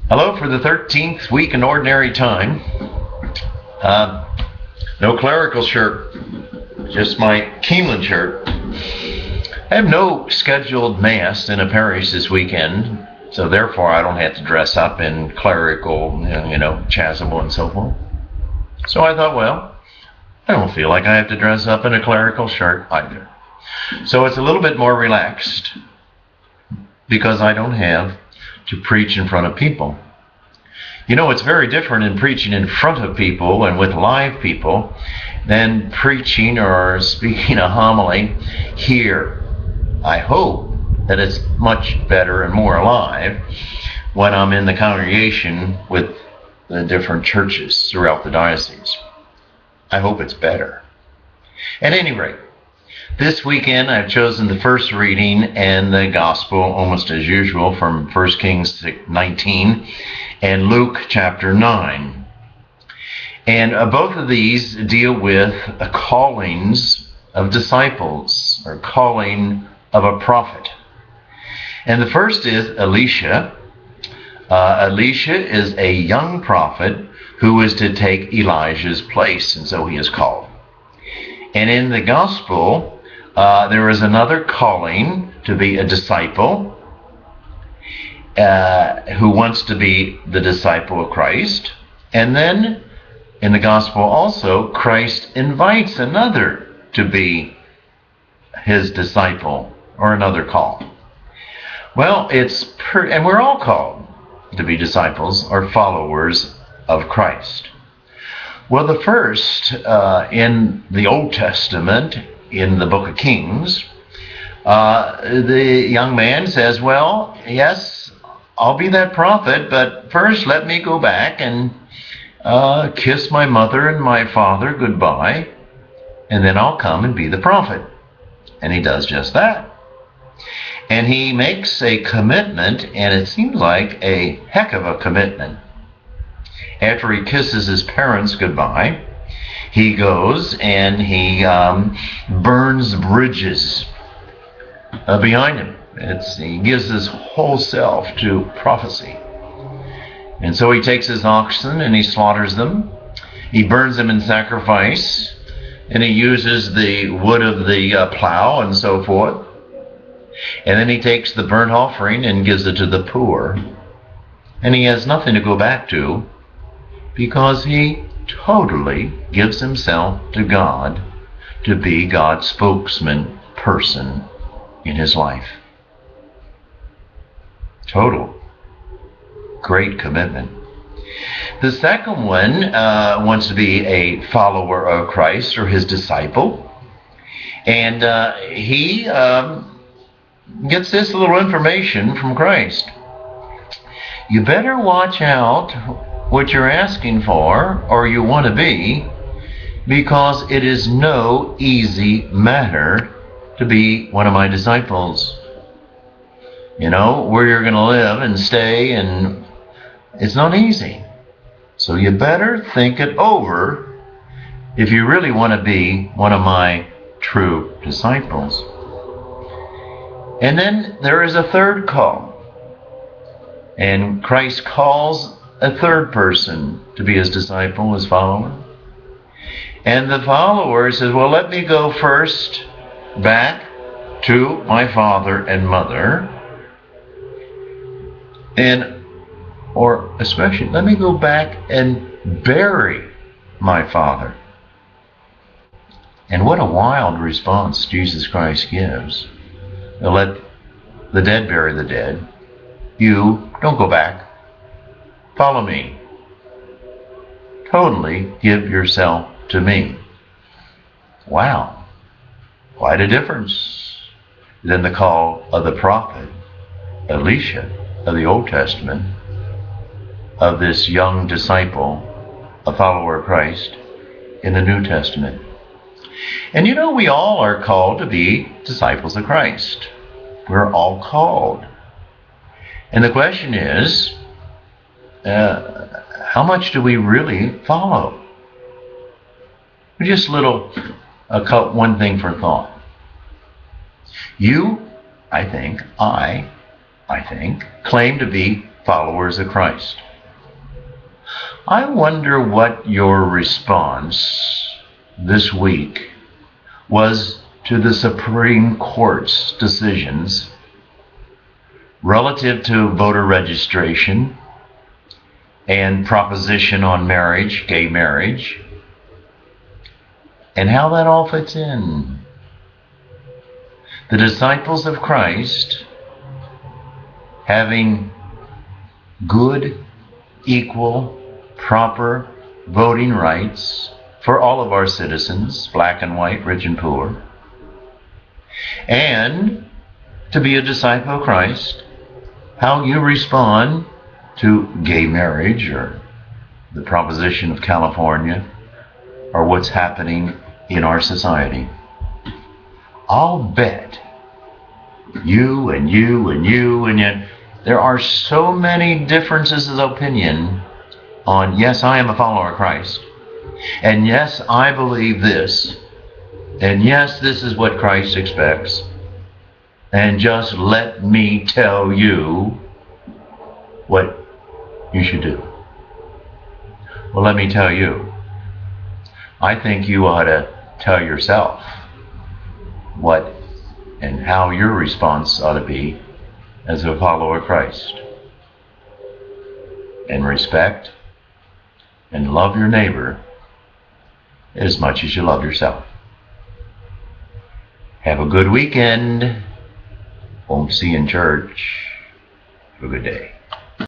Hello for the 13th week in Ordinary Time. No clerical shirt, just my Keeneland shirt. I have no scheduled Mass in a parish this weekend, so therefore I don't have to dress up in clerical, chasuble and so forth. So I thought, well, I don't feel like I have to dress up in a clerical shirt either. So it's a little bit more relaxed because I don't have to preach in front of people. You know, it's very different in preaching in front of people and with live people than preaching or speaking a homily here. I hope that it's much better and more alive when I'm in the congregation with the different churches throughout the diocese. I hope it's better. At any rate, this weekend I've chosen the first reading and the Gospel, almost as usual, from 1 Kings 19 and Luke chapter 9. And both of these deal with callings of disciples, or calling of a prophet. And the first is Elisha. Elisha is a young prophet who is to take Elijah's place, and so he is called. And in the Gospel, there is another calling to be a disciple who wants to be the disciple of Christ. And then in the Gospel also, Christ invites another to be his disciple, or another call. Well, and we're all called to be disciples or followers of Christ. Well, the first in the Old Testament, in the book of Kings, the young man says, well, yes, I'll be that prophet, but first let me go back and kiss my mother and my father goodbye, and then I'll come and be the prophet. And he does just that. And he makes a commitment, and it seems like a heck of a commitment. After he kisses his parents goodbye, he goes and he burns bridges behind him. He gives his whole self to prophecy. And so he takes his oxen and he slaughters them. He burns them in sacrifice. And he uses the wood of the plow and so forth. And then he takes the burnt offering and gives it to the poor. And he has nothing to go back to because he totally gives himself to God to be God's spokesman person in his life. Total. Great commitment. The second one wants to be a follower of Christ or his disciple. And he gets this little information from Christ. You better watch out what you're asking for or you want to be, because it is no easy matter to be one of my disciples. You know, where you're going to live and stay, and it's not easy. So you better think it over if you really want to be one of my true disciples. And then there is a third call. And Christ calls a third person to be his disciple, his follower. And the follower says, well, let me go first back to my father and mother. Or especially, let me go back and bury my father. And what a wild response Jesus Christ gives. Let the dead bury the dead. You, don't go back. Follow me. Totally give yourself to me. Wow. Quite a difference than the call of the prophet Elisha of the Old Testament, of this young disciple, a follower of Christ, in the New Testament. And you know, we all are called to be disciples of Christ. We're all called. And the question is, how much do we really follow? Just one thing for thought. You, I think, claim to be followers of Christ. I wonder what your response this week was to the Supreme Court's decisions relative to voter registration and proposition on marriage, gay marriage, and how that all fits in. The disciples of Christ having good, equal, proper voting rights for all of our citizens, black and white, rich and poor, and to be a disciple of Christ, how you respond to gay marriage or the proposition of California or what's happening in our society. I'll bet you and you and you and yet there are so many differences of opinion on, yes, I am a follower of Christ, and yes, I believe this, and yes, this is what Christ expects, and just let me tell you what you should do. Well, let me tell you, I think you ought to tell yourself what and how your response ought to be as a follower of Christ. And respect and love your neighbor as much as you love yourself. Have a good weekend. Won't see you in church. Have a good day.